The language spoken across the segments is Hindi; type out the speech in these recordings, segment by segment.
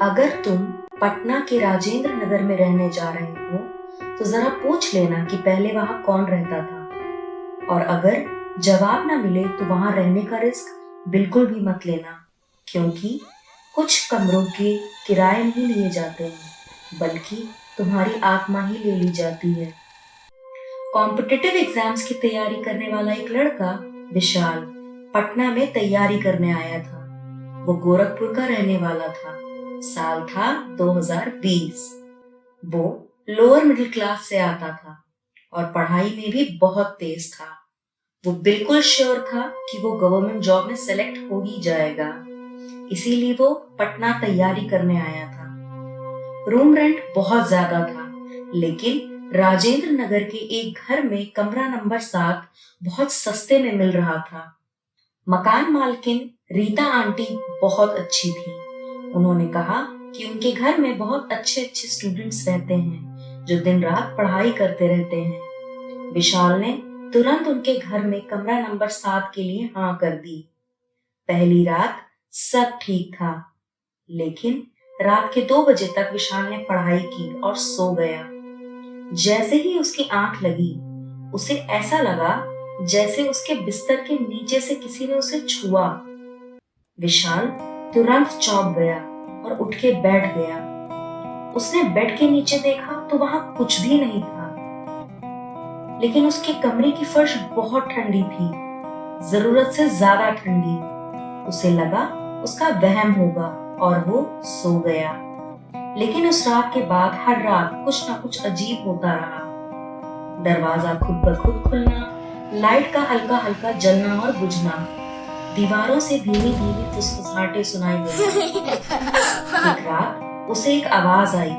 अगर तुम पटना के राजेंद्र नगर में रहने जा रहे हो तो जरा पूछ लेना कि पहले वहां कौन रहता था। और अगर जवाब ना मिले तो वहां रहने का रिस्क बिल्कुल भी मत लेना, क्योंकि कुछ कमरों के किराए नहीं लिए जाते हैं, बल्कि तुम्हारी आत्मा ही ले ली जाती है। कॉम्पिटिटिव एग्जाम्स की तैयारी करने वाला एक लड़का विशाल पटना में तैयारी करने आया था। वो गोरखपुर का रहने वाला था। साल था 2020। वो लोअर मिडिल क्लास से आता था और पढ़ाई में भी बहुत तेज था। वो बिल्कुल श्योर था कि वो गवर्नमेंट जॉब में सेलेक्ट हो ही जाएगा, इसीलिए वो पटना तैयारी करने आया था। रूम रेंट बहुत ज्यादा था, लेकिन राजेंद्र नगर के एक घर में कमरा नंबर 7 बहुत सस्ते में मिल रहा था। मकान मालकिन रीता आंटी बहुत अच्छी थी। उन्होंने कहा कि उनके घर में बहुत अच्छे अच्छे स्टूडेंट्स रहते हैं जो दिन रात पढ़ाई करते रहते हैं। विशाल ने तुरंत उनके घर में कमरा नंबर 7 के लिए हाँ कर दी। पहली रात सब ठीक था, लेकिन रात के 2 बजे तक विशाल ने पढ़ाई की और सो गया। जैसे ही उसकी आंख लगी, उसे ऐसा लगा जैसे उसके बिस्तर के नीचे से किसी ने उसे छुआ। विशाल तुरंत चौंक गया और उठ के बैठ गया। उसने बेड के नीचे देखा तो वहां कुछ भी नहीं था, लेकिन उसके कमरे की फर्श बहुत ठंडी थी, जरूरत से ज्यादा ठंडी। उसे लगा उसका वहम होगा और वो सो गया। लेकिन उस रात के बाद हर रात कुछ ना कुछ अजीब होता रहा। दरवाजा खुद ब खुद खुलना, लाइट का हल्का हल्का जलना और बुझना, दीवारों से धीमी धीमी फुसफुसाहटें सुनाई दी। एक रात उसे एक आवाज आई,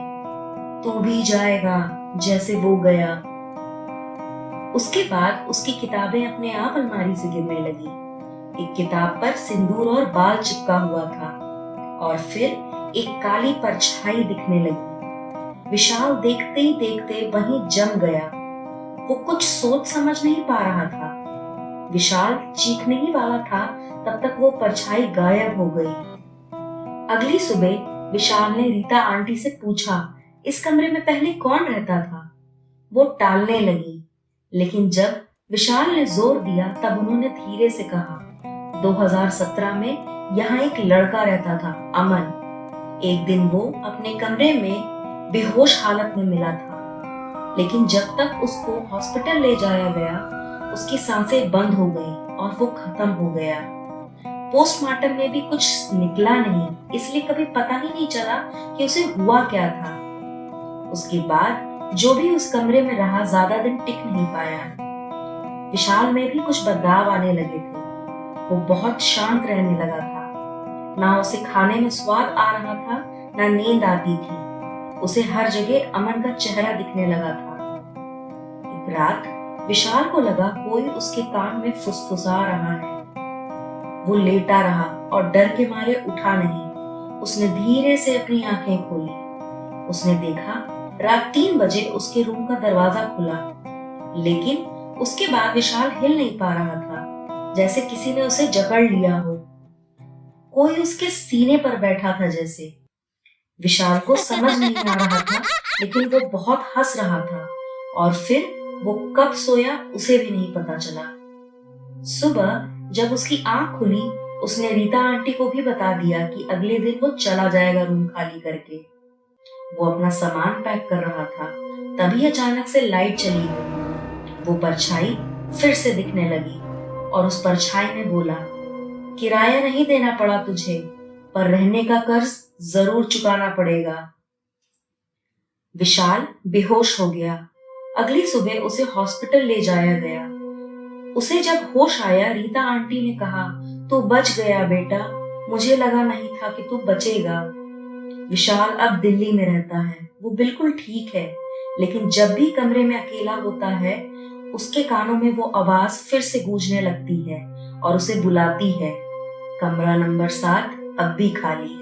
तू भी जाएगा जैसे वो गया। उसके बाद उसकी किताबें अपने आप अलमारी से गिरने लगी। एक किताब पर सिंदूर और बाल चिपका हुआ था और फिर एक काली परछाई दिखने लगी। विशाल देखते ही देखते वहीं जम गया। वो कुछ सोच समझ नहीं पा रहा था। विशाल चीखने ही वाला था, तब तक वो परछाई गायब हो गई। अगली सुबह विशाल ने रीता आंटी से पूछा, इस कमरे में पहले कौन रहता था? वो टालने लगी, लेकिन जब विशाल ने जोर दिया तब उन्होंने धीरे से कहा, 2017 में यहाँ एक लड़का रहता था, अमन। एक दिन वो अपने कमरे में बेहोश हालत में मिला था, लेकिन जब तक उसको हॉस्पिटल ले जाया गया उसकी सांसें बंद हो गई और वो खत्म हो गया। पोस्टमार्टम में भी कुछ निकला नहीं, इसलिए कभी पता ही नहीं चला कि उसे हुआ क्या था। उसके बाद जो भी उस कमरे में रहा ज्यादा दिन टिक नहीं पाया। विशाल में भी कुछ बदलाव आने लगे थे। वो बहुत शांत रहने लगा था। ना उसे खाने में स्वाद आ रहा था, ना नींद आती थी। उसे हर जगह अमन का चेहरा दिखने लगा था। एक रात विशाल को लगा कोई उसके कान में फुसफुसा रहा है। वो लेटा रहा और डर के मारे उठा नहीं। उसने धीरे से अपनी आंखें खोली। उसने देखा रात 3 बजे उसके रूम का दरवाजा खुला, लेकिन उसके बाद विशाल हिल नहीं पा रहा था, जैसे किसी ने उसे जकड़ लिया हो। कोई उसके सीने पर बैठा था जैसे। विशाल को समझ नहीं आ रहा था, लेकिन वो बहुत हंस रहा था और फिर वो कब सोया उसे भी नहीं पता चला। सुबह जब उसकी आंख खुली, उसने रीता आंटी को भी बता दिया कि अगले दिन वो चला जाएगा रूम खाली करके। वो अपना सामान पैक कर रहा था, तभी अचानक से लाइट चली गई। वो परछाई फिर से दिखने लगी और उस परछाई ने बोला, किराया नहीं देना पड़ा तुझे, पर रहने का कर्ज जरूर चुकाना पड़ेगा। विशाल बेहोश हो गया। अगली सुबह उसे हॉस्पिटल ले जाया गया। उसे जब होश आया, रीता आंटी ने कहा, तू बच गया बेटा, मुझे लगा नहीं था कि तू बचेगा। विशाल अब दिल्ली में रहता है। वो बिल्कुल ठीक है, लेकिन जब भी कमरे में अकेला होता है उसके कानों में वो आवाज फिर से गूंजने लगती है और उसे बुलाती है, कमरा नंबर 7 अब भी खाली है।